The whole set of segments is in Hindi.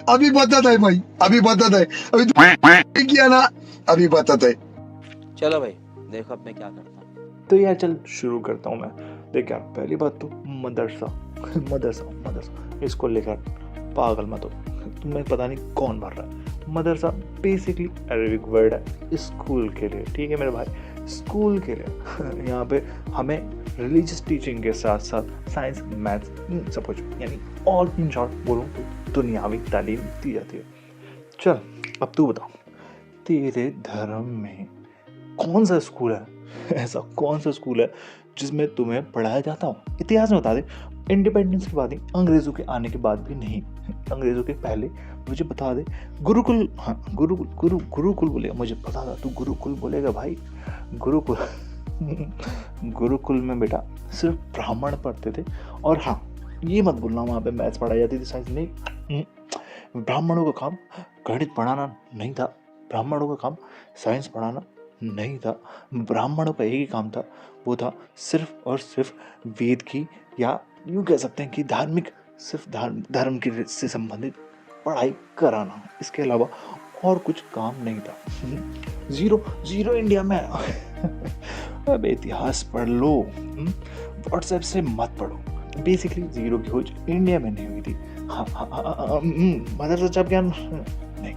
अभी बताता है भाई, अभी बताता है, अभी तो किया ना, अभी बताता है। चलो भाई देखो अब मैं क्या करता हूँ। तो यार चल शुरू करता हूँ मैं। देख यार, पहली बात तो मदरसा मदरसा मदरसा इसको लेकर पागल मत हो। तुम्हें पता नहीं कौन भर रहा है। मदरसा बेसिकली अरबिक वर्ड है स्कूल के लिए, ठीक है मेरे भाई, स्कूल के लिए। यहाँ पे हमें रिलीजियस टीचिंग के साथ साथ साइंस मैथ्स सब कुछ, यानी और इन शॉर्ट बोलूँ तो दुनियावी तालीम दी जाती है। चल अब तू बता, तेरे धर्म में कौन सा स्कूल है ऐसा कौन सा स्कूल है जिसमें तुम्हें पढ़ाया जाता हो? इतिहास में बता दे। इंडिपेंडेंस के बाद ही, अंग्रेजों के आने के बाद भी नहीं, अंग्रेजों के पहले मुझे बता दे। गुरुकुल, हाँ गुरुकुल बोलेगा, मुझे पता था तू गुरुकुल बोलेगा भाई। गुरुकुल गुरुकुल में बेटा सिर्फ ब्राह्मण पढ़ते थे। और हाँ, ये मत बोलना वहाँ पे मैथ्स पढ़ाई जाती थी, साइंस नहीं। ब्राह्मणों का काम गणित पढ़ाना नहीं था, ब्राह्मणों का काम साइंस पढ़ाना नहीं था। ब्राह्मणों का एक ही काम था, वो था सिर्फ और सिर्फ वेद की, या यूँ कह सकते हैं कि धार्मिक, सिर्फ धर्म के से संबंधित पढ़ाई कराना। इसके अलावा और कुछ काम नहीं था। जीरो जीरो इंडिया में अब इतिहास पढ़ लो, व्हाट्सएप से मत पढ़ो। बेसिकली जीरो की खोज इंडिया में नहीं हुई थी। मदरसा जब ज्ञान नहीं,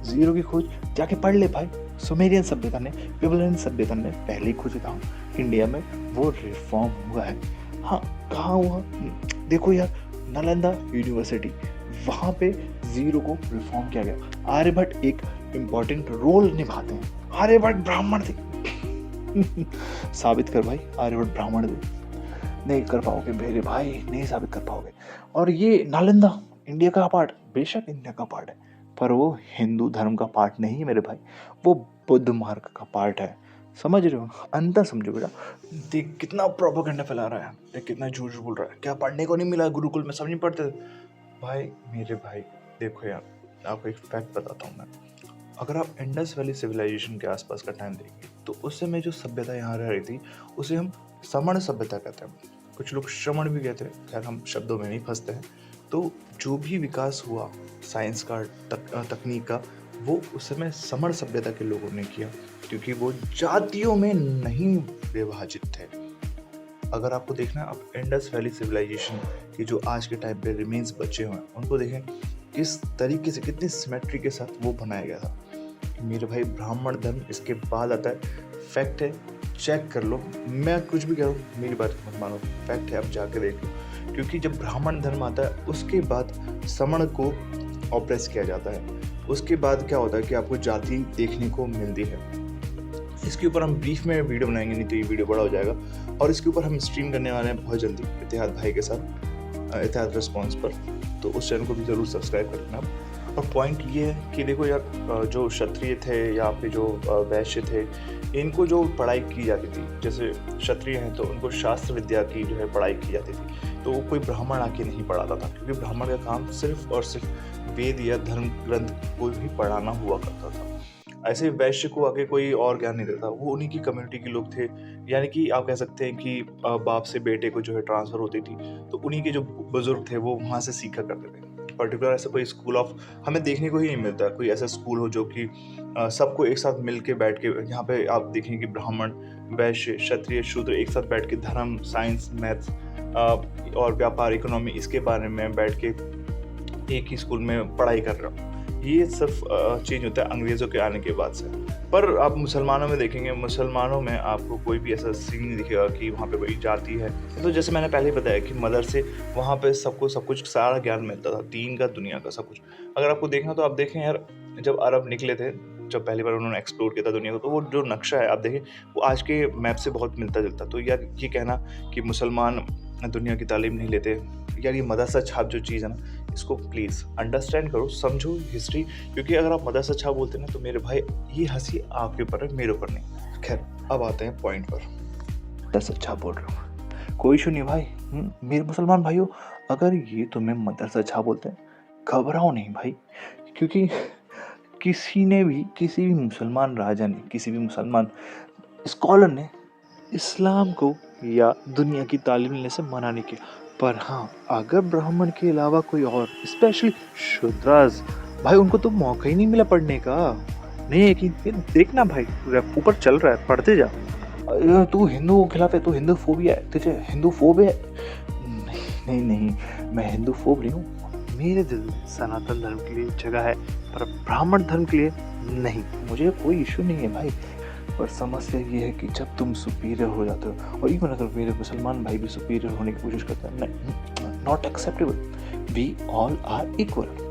जीरो की खोज जाके पढ़ ले भाई। सुमेरियन सभ्यता ने, बेबीलोनियन सभ्यता ने पहले खोजा था। इंडिया में वो रिफॉर्म हुआ है। हाँ, कहाँ हुआ? देखो यार, नालंदा यूनिवर्सिटी, वहाँ पे जीरो को रिफॉर्म किया गया। आर्यभट्ट एक इम्पॉर्टेंट रोल निभाते हैं। आर्यभट्ट ब्राह्मण थे साबित कर भाई, आर्यभट्ट ब्राह्मण थे। नहीं कर पाओगे मेरे भाई, नहीं साबित कर पाओगे। और ये नालंदा इंडिया का पार्ट, बेशक इंडिया का पार्ट है, पर वो हिंदू धर्म का पार्ट नहीं है मेरे भाई, वो बुद्ध मार्ग का पार्ट है। समझ रहे हो? अंतर समझो बेटा। देख कितना प्रोपेगेंडा फैला रहा है, देख कितना झूठ बोल रहा है। क्या पढ़ने को नहीं मिला गुरुकुल में? सब नहीं पढ़ते थे भाई मेरे भाई। देखो यार, आपको एक फैक्ट बताता हूँ मैं। अगर आप इंडस वैली सिविलाइजेशन के आसपास का टाइम देखेंगे तो उस समय जो सभ्यता यहाँ रह रही थी उसे हम समण सभ्यता कहते हैं। कुछ लोग श्रमण भी कहते हैं, खैर हम शब्दों में नहीं फंसते हैं। तो जो भी विकास हुआ साइंस का, तकनीक का, वो उस समय समण सभ्यता के लोगों ने किया, क्योंकि वो जातियों में नहीं विभाजित थे। अगर आपको देखना, आप इंडस वैली सिविलाइजेशन की जो आज के टाइम पे रिमेन्स बचे हुए हैं उनको देखें, किस तरीके से, कितनी सिमेट्री के साथ वो बनाया गया था। मेरे भाई, ब्राह्मण धर्म इसके बाद आता है। फैक्ट है, चेक कर लो। मैं कुछ भी कह रहा हूँ, मेरी बात मत मानो, फैक्ट है, आप जाके देख लो। क्योंकि जब ब्राह्मण धर्म आता है उसके बाद समण को ऑप्रेस किया जाता है। उसके बाद क्या होता है कि आपको जाति देखने को मिलती है। इसके ऊपर हम ब्रीफ में वीडियो बनाएंगे, नहीं तो ये वीडियो बड़ा हो जाएगा। और इसके ऊपर हम स्ट्रीम करने वाले हैं बहुत जल्दी इतिहाद भाई के साथ, इतिहाद रिस्पॉन्स पर। तो उस चैनल को भी ज़रूर सब्सक्राइब कर लेना। और पॉइंट ये है कि देखो यार, जो क्षत्रिय थे या फिर जो वैश्य थे, इनको जो पढ़ाई की जाती थी, जैसे क्षत्रिय हैं तो उनको शास्त्र विद्या की जो है पढ़ाई की जाती थी, तो वो कोई ब्राह्मण आके नहीं पढ़ाता था, क्योंकि ब्राह्मण का काम सिर्फ और सिर्फ वेद या धर्म ग्रंथ को भी पढ़ाना हुआ करता था। ऐसे वैश्य को आगे कोई और ज्ञान नहीं देता, वो उन्हीं की कम्युनिटी के लोग थे। यानी कि आप कह सकते हैं कि बाप से बेटे को जो है ट्रांसफ़र होती थी, तो उन्हीं के जो बुजुर्ग थे वो वहाँ से सीखा करते थे। पर्टिकुलर ऐसा कोई स्कूल ऑफ हमें देखने को ही नहीं मिलता, कोई ऐसा स्कूल हो जो कि सबको एक साथ मिल के बैठ के, यहाँ पे आप देखें कि ब्राह्मण, वैश्य, क्षत्रिय, शूद्र एक साथ बैठ के धर्म, साइंस, मैथ्स और व्यापार, इकोनॉमी, इसके बारे में बैठ के एक ही स्कूल में पढ़ाई कर रहा हूँ। ये सिर्फ चेंज होता है अंग्रेज़ों के आने के बाद से। पर आप मुसलमानों में देखेंगे, मुसलमानों में आपको कोई भी ऐसा सीन नहीं दिखेगा कि वहाँ पे कोई जाति है। तो जैसे मैंने पहले ही बताया कि मदरसे, वहाँ पे सबको सब कुछ, सारा ज्ञान मिलता था, दीन का, दुनिया का, सब कुछ। अगर आपको देखना तो आप देखें यार, जब अरब निकले थे, जब पहली बार उन्होंने एक्सप्लोर किया था दुनिया को, तो वो जो नक्शा है आप देखें, वो आज के मैप से बहुत मिलता जुलता। तो यार ये कहना कि मुसलमान दुनिया की तालीम नहीं लेते, यार ये मदरसा छाप जो चीज़ है ना, इसको प्लीज़ अंडरस्टैंड करो, समझो हिस्ट्री। क्योंकि अगर आप मदरसा छाप बोलते हैं ना, तो मेरे भाई ये हंसी आपके ऊपर है, मेरे ऊपर नहीं। खैर, अब आते हैं पॉइंट पर। मदरसा छाप बोल रहा हूँ, कोई इशू नहीं भाई। मेरे मुसलमान भाइयों, अगर ये तुम्हें मदरसा छाप बोलते हैं, घबराओ नहीं भाई, क्योंकि किसी भी मुसलमान राजा ने, किसी भी मुसलमान स्कॉलर ने इस्लाम को या दुनिया की तालीम लेने से मना नहीं किया। पर हाँ, अगर ब्राह्मण के अलावा कोई और, स्पेशली शूद्रास, भाई उनको तो मौका ही नहीं मिला पढ़ने का। नहीं यकीन, ये देखना भाई, ऊपर चल रहा है, पढ़ते जा। तू हिंदू के खिलाफ है, तू हिंदू फोबिया है, तुझे हिंदू फोब है। नहीं नहीं नहीं, मैं हिंदू फोब नहीं हूँ। मेरे दिल में सनातन धर्म के लिए जगह है, पर ब्राह्मण धर्म के लिए नहीं। मुझे कोई इशू नहीं है भाई, पर समस्या ये है कि जब तुम सुपीरियर हो जाते हो, और इवन अगर मेरे मुसलमान भाई भी सुपीरियर होने की कोशिश करते हैं, नहीं, not acceptable. We all are equal.